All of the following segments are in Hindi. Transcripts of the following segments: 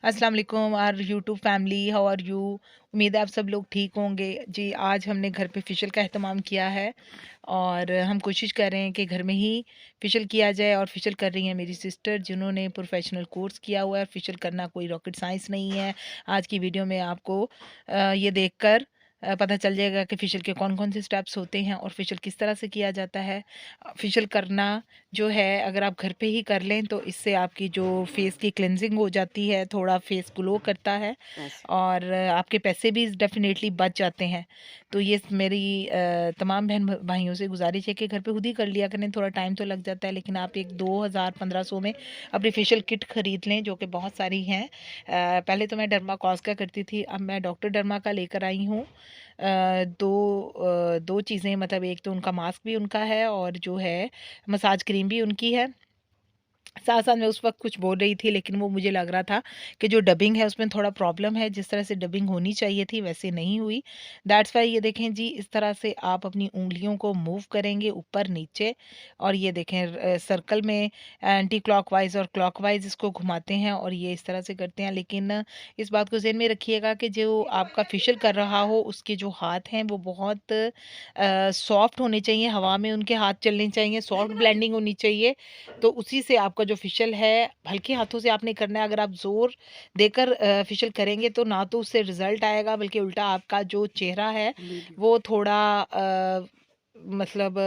अस्सलाम वालेकुम our YouTube family, how are you. उम्मीद है आप सब लोग ठीक होंगे जी। आज हमने घर पे फ़ेशियल का एहतमाम किया है और हम कोशिश कर रहे हैं कि घर में ही फ़ेशियल किया जाए। और फ़ेशियल कर रही हैं मेरी सिस्टर, जिन्होंने प्रोफेशनल कोर्स किया हुआ है। फ़ेशियल करना कोई रॉकेट साइंस नहीं है। आज की वीडियो में आपको ये देखकर पता चल जाएगा कि फ़ेशियल के कौन-कौन से स्टेप्स होते हैं और फ़ेशियल किस तरह से किया जाता है। फ़ेशियल करना जो है, अगर आप घर पे ही कर लें तो इससे आपकी जो फेस की क्लेंजिंग हो जाती है, थोड़ा फेस ग्लो करता है अच्छा। और आपके पैसे भी डेफ़िनेटली बच जाते हैं। तो ये मेरी तमाम बहन भाइयों से गुज़ारिश है कि घर पे खुद ही कर लिया करें। थोड़ा टाइम तो लग जाता है, लेकिन आप एक 2000-1500 में अपनी फेशियल किट खरीद लें, जो कि बहुत सारी हैं। पहले तो मैं डर्माकॉस का करती थी, अब मैं डॉक्टर डर्मा का लेकर आई हूँ। 2 चीज़ें, मतलब एक तो उनका मास्क भी उनका है और जो है मसाज क्रीम भी उनकी है। साथ-साथ मैं उस वक़्त कुछ बोल रही थी, लेकिन वो मुझे लग रहा था कि जो डबिंग है उसमें थोड़ा प्रॉब्लम है, जिस तरह से डबिंग होनी चाहिए थी वैसे नहीं हुई। दैट्स व्हाई ये देखें जी, इस तरह से आप अपनी उँगलियों को मूव करेंगे ऊपर-नीचे और ये देखें सर्कल में एंटी क्लॉकवाइज़ और क्लॉकवाइज़ इसको घुमाते हैं और ये इस तरह से करते हैं। लेकिन इस बात को ज़हन में रखिएगा कि जो आपका फेशियल कर रहा हो, उसके जो हाथ हैं वो बहुत सॉफ्ट होने चाहिए, हवा में उनके हाथ चलने चाहिए, सॉफ्ट ब्लेंडिंग होनी चाहिए। तो उसी से आपका जो फ़ेशियल है, हल्के हाथों से आपने करना है। अगर आप ज़ोर देकर फ़ेशियल करेंगे तो ना तो उससे रिज़ल्ट आएगा, बल्कि उल्टा आपका जो चेहरा है वीडियो। वो थोड़ा मतलब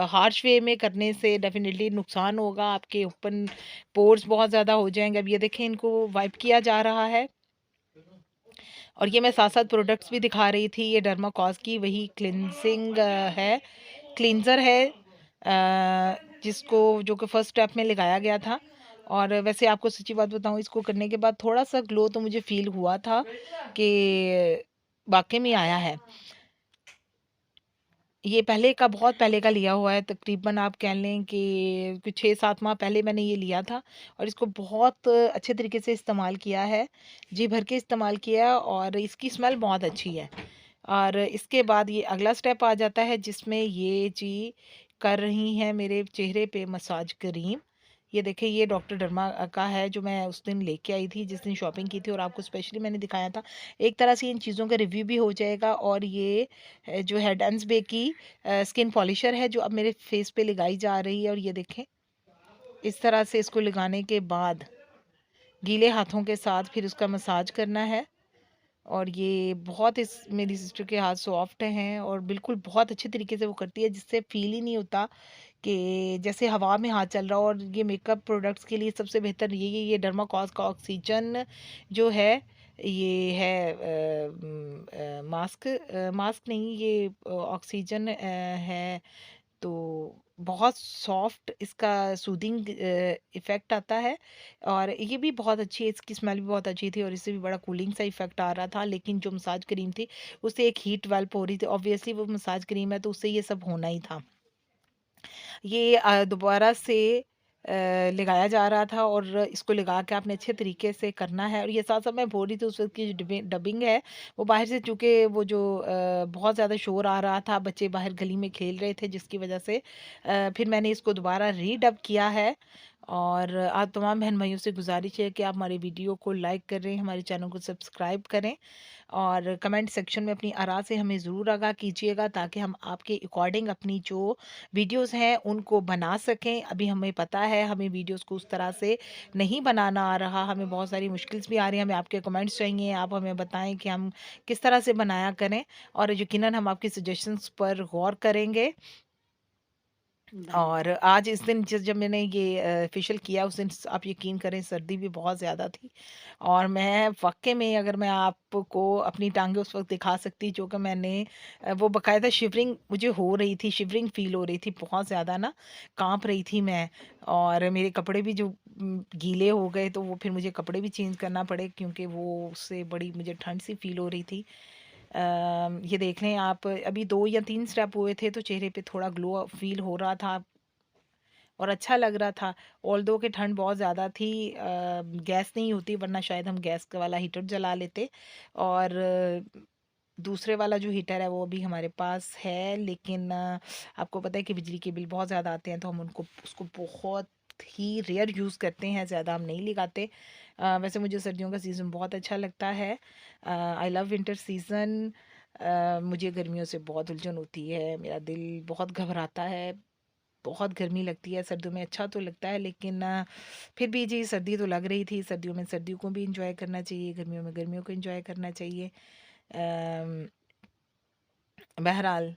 हार्श वे में करने से डेफ़िनिटली नुकसान होगा। आपके ओपन पोर्स बहुत ज़्यादा हो जाएँगे। अब ये देखें, इनको वाइप किया जा रहा है और ये मैं साथ-साथ प्रोडक्ट्स भी दिखा रही थी। ये डर्माकॉस की वही क्लींजिंग है, क्लींज़र है, जिसको जो कि फर्स्ट स्टेप में लगाया गया था। और वैसे आपको सच्ची बात बताऊँ, इसको करने के बाद थोड़ा-सा ग्लो तो मुझे फ़ील हुआ था कि वाक़ई में आया है। ये पहले का, बहुत पहले का लिया हुआ है, तकरीबन आप कह लें कि कुछ 6-7 माह पहले मैंने ये लिया था और इसको बहुत अच्छे तरीके से इस्तेमाल किया है। जी भर के इस्तेमाल किया और इसकी स्मेल बहुत अच्छी है। और इसके बाद ये अगला स्टेप आ जाता है, जिसमें ये जी कर रही हैं मेरे चेहरे पे मसाज क्रीम। ये देखिए, ये डॉक्टर डर्मा का है, जो मैं उस दिन लेके आई थी, जिस दिन शॉपिंग की थी और आपको स्पेशली मैंने दिखाया था। एक तरह से इन चीज़ों का रिव्यू भी हो जाएगा। और ये जो है डन्स बे की स्किन पॉलिशर है, जो अब मेरे फेस पे लगाई जा रही है। और ये देखें, इस तरह से इसको लगाने के बाद गीले हाथों के साथ फिर उसका मसाज करना है। और ये बहुत, इस मेरी सिस्टर के हाथ सॉफ्ट हैं और बिल्कुल बहुत अच्छे तरीके से वो करती है, जिससे फ़ील ही नहीं होता कि जैसे हवा में हाथ चल रहा हो। और ये मेकअप प्रोडक्ट्स के लिए सबसे बेहतर यही है, ये डर्माकॉस का ऑक्सीजन जो है, ये है मास्क, मास्क नहीं, ये ऑक्सीजन है। तो बहुत सॉफ्ट इसका सूदिंग इफ़ेक्ट आता है और ये भी बहुत अच्छी है, इसकी स्मेल भी बहुत अच्छी थी और इससे भी बड़ा कूलिंग सा इफ़ेक्ट आ रहा था। लेकिन जो मसाज क्रीम थी, उससे एक हीट डेवलप हो रही थी। ऑब्वियसली वो मसाज क्रीम है, तो उससे ये सब होना ही था। ये दोबारा से लगाया जा रहा था और इसको लगा के आपने अच्छे तरीके से करना है। और ये साथ-साथ मैं बोल रही थी, उस वक़्त की जो डबिंग है, वो बाहर से, चूँकि वो जो बहुत ज़्यादा शोर आ रहा था, बच्चे बाहर गली में खेल रहे थे, जिसकी वज़ह से फिर मैंने इसको दोबारा रीडब किया है। और आप तमाम बहन-भाइयों से गुज़ारिश है कि आप हमारी वीडियो को लाइक करें, हमारे चैनल को सब्सक्राइब करें और कमेंट सेक्शन में अपनी आरा से हमें ज़रूर आगाह कीजिएगा, ताकि हम आपके अकॉर्डिंग अपनी जो वीडियोस हैं उनको बना सकें। अभी हमें पता है, हमें वीडियोस को उस तरह से नहीं बनाना आ रहा, हमें बहुत सारी मुश्किल्स भी आ रही हैं। हमें आपके कमेंट्स चाहिए, आप हमें बताएं कि हम किस तरह से बनाया करें और यकीनन हम आपकी सजेशंस पर गौर करेंगे। और आज इस दिन जब मैंने ये फेशियल किया, उस दिन आप यकीन करें, सर्दी भी बहुत ज़्यादा थी और मैं वाक़ई में, अगर मैं आपको अपनी टाँगें उस वक़्त दिखा सकती, जो कि मैंने वो बाकायदा शिवरिंग मुझे हो रही थी, शिवरिंग फ़ील हो रही थी बहुत ज़्यादा ना, काँप रही थी मैं। और मेरे कपड़े भी जो गीले हो गए, तो वो फिर मुझे कपड़े भी चेंज करना पड़े, क्योंकि वो उससे बड़ी मुझे ठंड सी फ़ील हो रही थी। ये देख लें आप, अभी 2 या 3 स्टेप हुए थे, तो चेहरे पे थोड़ा ग्लो फ़ील हो रहा था और अच्छा लग रहा था। ऑल्दो कि ठंड बहुत ज़्यादा थी, गैस नहीं होती, वरना शायद हम गैस वाला हीटर जला लेते। और दूसरे वाला जो हीटर है वो अभी हमारे पास है, लेकिन आपको पता है कि बिजली के बिल बहुत ज़्यादा आते हैं, तो हम उनको उसको बहुत ही रेयर यूज़ करते हैं, ज़्यादा हम नहीं लगाते। वैसे मुझे सर्दियों का सीज़न बहुत अच्छा लगता है। I love winter season. मुझे गर्मियों से बहुत उलझन होती है, मेरा दिल बहुत घबराता है, बहुत गर्मी लगती है। सर्दियों में अच्छा तो लगता है, लेकिन फिर भी जी सर्दी तो लग रही थी, सर्दियों में सर्दियों को भी इंजॉय करना चाहिए, गर्मियों में गर्मियों को इंजॉय करना चाहिए। अम, बहरहाल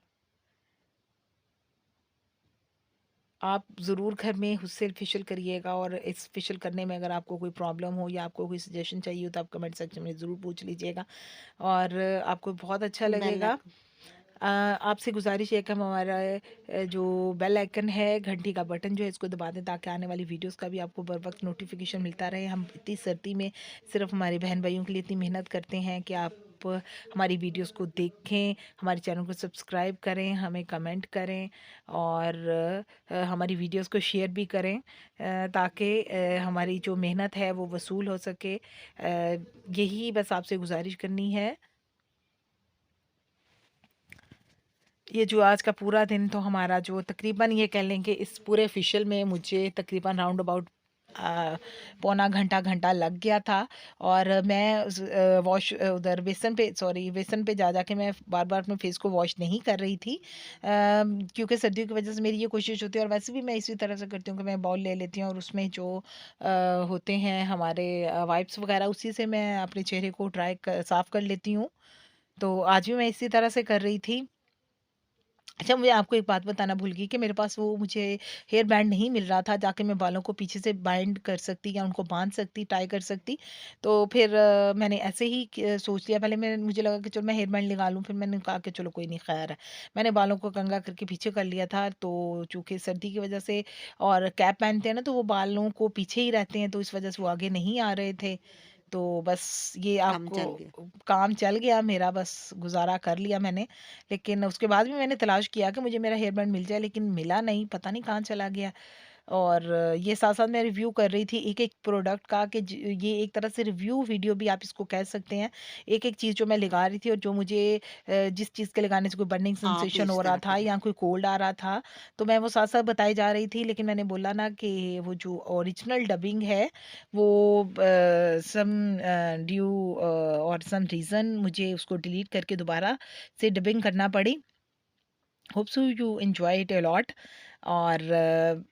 आप ज़रूर घर में हुस्सेल फेशियल करिएगा, और इस फेशियल करने में अगर आपको कोई प्रॉब्लम हो या आपको कोई सजेशन चाहिए हो तो आप कमेंट सेक्शन में ज़रूर पूछ लीजिएगा, और आपको बहुत अच्छा बेल लगेगा। आइकन। आपसे गुजारिश है कि हम हमारा जो बेल आइकन है, घंटी का बटन जो है, इसको दबा दें ताकि आने वाली वीडियोस का भी आपको बर वक्त नोटिफिकेशन मिलता रहे। हम इतनी सर्दी में सिर्फ हमारे बहन भाइयों के लिए इतनी मेहनत करते हैं कि आप हमारी वीडियोस को देखें, हमारे चैनल को सब्सक्राइब करें, हमें कमेंट करें, और हमारी वीडियोस को शेयर भी करें, ताकि हमारी जो मेहनत है वो वसूल हो सके। यही बस आपसे गुजारिश करनी है। ये जो आज का पूरा दिन तो हमारा जो तकरीबन ये कह लें कि इस पूरे फेशियल में मुझे तकरीबन राउंड अबाउट पौना घंटा घंटा लग गया था। और मैं वॉश उधर बेसन पे जा जाके मैं बार बार अपने फेस को वॉश नहीं कर रही थी, क्योंकि सर्दियों की वजह से मेरी ये कोशिश होती है, और वैसे भी मैं इसी तरह से करती हूँ कि मैं बाउल ले लेती हूँ और उसमें जो होते हैं हमारे वाइप्स वगैरह, उसी से मैं अपने चेहरे को साफ़ कर लेती हूँ। तो आज भी मैं इसी तरह से कर रही थी। अच्छा, मैं आपको एक बात बताना भूल गई कि मेरे पास वो मुझे हेयर बैंड नहीं मिल रहा था, जाके मैं बालों को पीछे से बाइंड कर सकती या उनको बाँध सकती, टाई कर सकती। तो फिर मैंने ऐसे ही सोच लिया, पहले मैं मुझे लगा कि चलो मैं हेयर बैंड लगा लूँ, फिर मैंने कहा कि चलो कोई नहीं, ख़ैर है। मैंने बालों को कंघा करके पीछे कर लिया था, तो चूँकि सर्दी की वज़ह से और कैप पहनते हैं ना, तो वो बालों को पीछे ही रहते हैं, तो इस वज़ह से वो आगे नहीं आ रहे थे। तो बस ये काम आपको चल गया। काम चल गया मेरा, बस गुज़ारा कर लिया मैंने। लेकिन उसके बाद भी मैंने तलाश किया कि मुझे मेरा हेयर बैंड मिल जाए, लेकिन मिला नहीं, पता नहीं कहाँ चला गया। और ये साथ-साथ मैं रिव्यू कर रही थी एक-एक प्रोडक्ट का, कि ये एक तरह से रिव्यू वीडियो भी आप इसको कह सकते हैं। एक-एक चीज़ जो मैं लगा रही थी और जो मुझे जिस चीज़ के लगाने से कोई बर्निंग हाँ, भी सेंसेशन इस हो रहा तरह था करें। या कोई कोल्ड आ रहा था, तो मैं वो साथ-साथ बताई जा रही थी। लेकिन मैंने बोला ना कि वो जो ओरिजिनल डबिंग है, वो सम ड्यू और सम रीज़न मुझे उसको डिलीट करके दोबारा से डबिंग करना पड़ी। Hope so you enjoy it a lot. और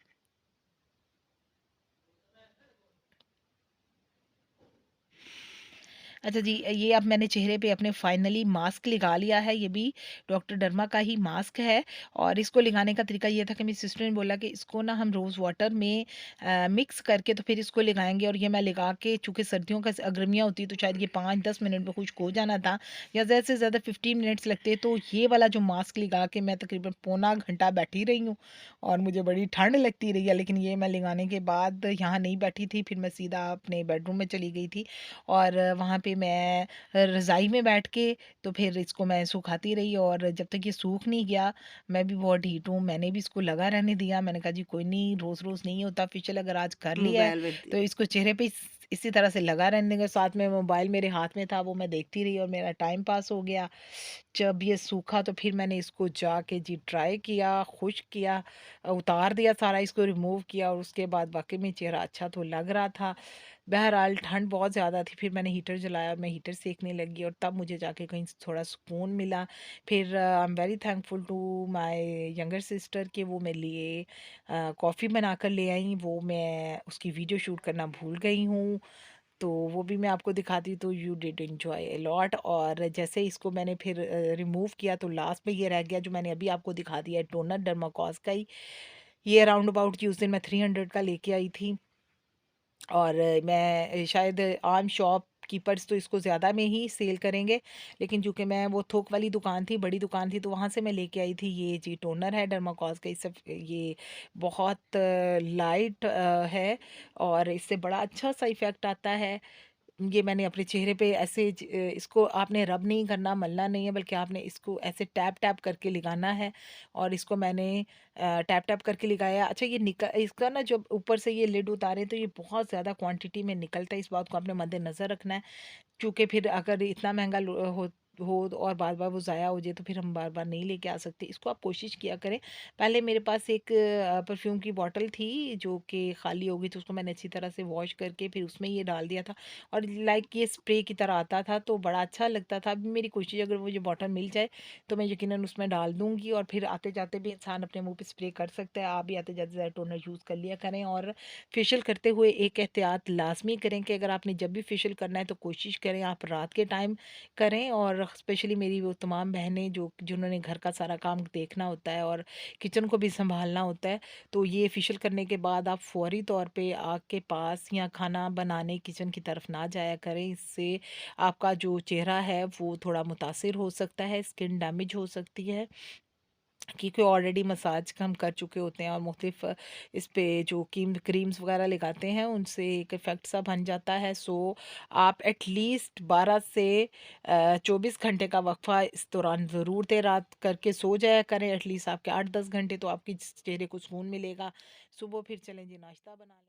अच्छा जी, ये अब मैंने चेहरे पे अपने फाइनली मास्क लगा लिया है। ये भी डॉक्टर डर्मा का ही मास्क है, और इसको लगाने का तरीका ये था कि मेरी सिस्टर ने बोला कि इसको ना हम रोज़ वाटर में मिक्स करके तो फिर इसको लगाएँगे, और ये मैं लगा के, चूँकि सर्दियों का गर्मियाँ होती है, तो शायद ये 5-10 मिनट में खुश्क हो जाना था, या ज़्यादा से ज़्यादा 15 मिनट्स लगते। तो ये वाला जो मास्क लगा के मैं तकरीबन पौना घंटा बैठी रही हूँ, और मुझे बड़ी ठंड लगती रही है। लेकिन ये मैं लगाने के बाद यहाँ नहीं बैठी थी, फिर मैं सीधा अपने बेडरूम में चली गई थी, और वहाँ पे मैं रज़ाई में बैठ के तो फिर इसको मैं सुखाती रही, और जब तक ये सूख नहीं गया, मैं भी बहुत ढीठ हूँ, मैंने भी इसको लगा रहने दिया। मैंने कहा जी कोई नहीं, रोज़-रोज़ नहीं होता फेशियल, अगर आज कर लिया है मोबाइल में दी। तो इसको चेहरे पे इसी तरह से लगा रहने देंगे। साथ में मोबाइल मेरे हाथ में था, वो मैं देखती रही और मेरा टाइम पास हो गया। जब ये सूखा तो फिर मैंने इसको जाके जी ट्राई किया, खुश्क किया, उतार दिया सारा, इसको रिमूव किया, और उसके बाद वाक़ई में चेहरा अच्छा तो लग रहा था। बहरहाल ठंड बहुत ज़्यादा थी, फिर मैंने हीटर जलाया, मैं हीटर सेकने लगी, और तब मुझे जाके कहीं से थोड़ा सुकून मिला। फिर I am very thankful to my younger sister कि वो मेरे लिए कॉफ़ी बनाकर ले आईं। वो मैं उसकी वीडियो शूट करना भूल गई हूँ, तो वो भी मैं आपको दिखाती, तो you did enjoy a lot. और जैसे इसको मैंने फिर रिमूव किया, तो लास्ट में ये रह गया जो मैंने अभी आपको दिखा दिया है, टोनर डर्माकॉस का ही। ये अराउंड अबाउट कि उस दिन मैं 300 का लेके आई थी, और मैं शायद आम शॉप कीपर्स तो इसको ज़्यादा में ही सेल करेंगे, लेकिन चूँकि मैं वो थोक वाली दुकान थी, बड़ी दुकान थी, तो वहाँ से मैं लेके आई थी। ये जी टोनर है डर्माकॉस का, इससे ये बहुत लाइट है, और इससे बड़ा अच्छा सा इफ़ेक्ट आता है। ये मैंने अपने चेहरे पे ऐसे इसको आपने रब नहीं करना, मलना नहीं है, बल्कि आपने इसको ऐसे टैप-टैप करके लगाना है, और इसको मैंने टैप-टैप करके लगाया। अच्छा, ये इसका ना जब ऊपर से ये लिड उतारें तो ये बहुत ज़्यादा क्वांटिटी में निकलता है, इस बात को आपने मद्देनज़र रखना है। चूँकि फिर अगर इतना महँगा हो और बार-बार वो ज़ाया हो जाए तो फिर हम बार-बार नहीं लेके आ सकते। इसको आप कोशिश किया करें। पहले मेरे पास एक परफ्यूम की बॉटल थी जो कि खाली हो गई थी, उसको मैंने अच्छी तरह से वॉश करके फिर उसमें ये डाल दिया था और लाइक ये स्प्रे की तरह आता था तो बड़ा अच्छा लगता था। अभी मेरी कोशिश है अगर मुझे बॉटल मिल जाए तो मैं यकीनन उसमें डाल दूँगी और फिर आते-जाते भी इंसान अपने मुँह पे स्प्रे कर सकता है। आप भी आते-जाते ज़रा टोनर यूज़ कर लिया करें और फेशियल करते हुए एक एहतियात लाज़मी करें कि अगर आपने जब भी फेशियल करना है तो कोशिश करें आप रात के टाइम करें और स्पेशली मेरी वो तमाम बहनें जो जिन्होंने घर का सारा काम देखना होता है और किचन को भी संभालना होता है, तो ये फेशियल करने के बाद आप फ़ौरी तौर पे आग के पास या खाना बनाने किचन की तरफ ना जाया करें। इससे आपका जो चेहरा है वो थोड़ा मुतासिर हो सकता है, स्किन डैमेज हो सकती है। क्योंकि ऑलरेडी मसाज हम कर चुके होते हैं और मुख्तलिफ इस पे जो क्रीम्स वगैरह लगाते हैं उनसे एक इफ़ेक्ट सा बन जाता है। सो आप एटलीस्ट 12 से 24 घंटे का वक्फा इस दौरान ज़रूर देर रात करके सो जाया करें। एटलीस्ट आपके 8-10 घंटे तो आपके चेहरे को सुकून मिलेगा। सुबह फिर चलें जी नाश्ता बना लें।